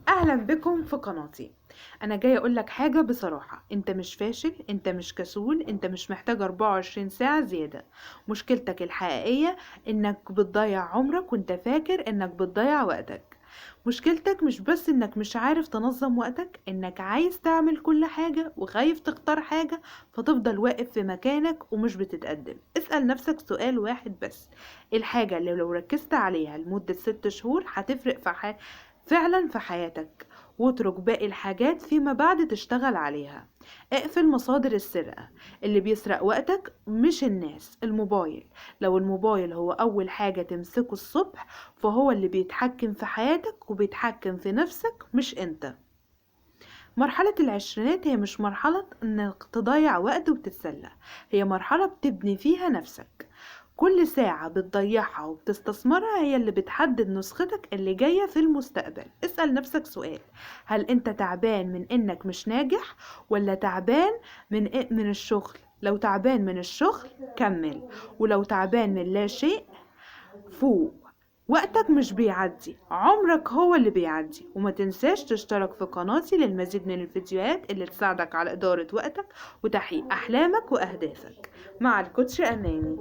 اهلا بكم في قناتي. انا جاي اقولك حاجة بصراحة، انت مش فاشل، انت مش كسول، انت مش محتاج 24 ساعة زيادة. مشكلتك الحقيقية انك بتضيع عمرك وانت فاكر انك بتضيع وقتك. مشكلتك مش بس انك مش عارف تنظم وقتك، انك عايز تعمل كل حاجة وخايف تختار حاجة فتفضل واقف في مكانك ومش بتتقدم. اسأل نفسك سؤال واحد بس: الحاجة اللي لو ركزت عليها لمدة 6 شهور هتفرق فعلا في حياتك، واترك باقي الحاجات فيما بعد تشتغل عليها. اقفل مصادر السرقة. اللي بيسرق وقتك مش الناس، الموبايل. لو الموبايل هو أول حاجة تمسكه الصبح فهو اللي بيتحكم في حياتك وبيتحكم في نفسك، مش انت. مرحلة العشرينات هي مش مرحلة انك تضيع وقت وتتسلى، هي مرحلة بتبني فيها نفسك. كل ساعة بتضيعها وبتستثمرها هي اللي بتحدد نسختك اللي جاية في المستقبل. اسأل نفسك سؤال: هل انت تعبان من انك مش ناجح، ولا تعبان من الشغل؟ لو تعبان من الشغل كمل، ولو تعبان من لا شيء فوق. وقتك مش بيعدي، عمرك هو اللي بيعدي. وما تنساش تشترك في قناتي للمزيد من الفيديوهات اللي تساعدك على إدارة وقتك وتحقيق أحلامك وأهدافك. مع الكوتش أماني.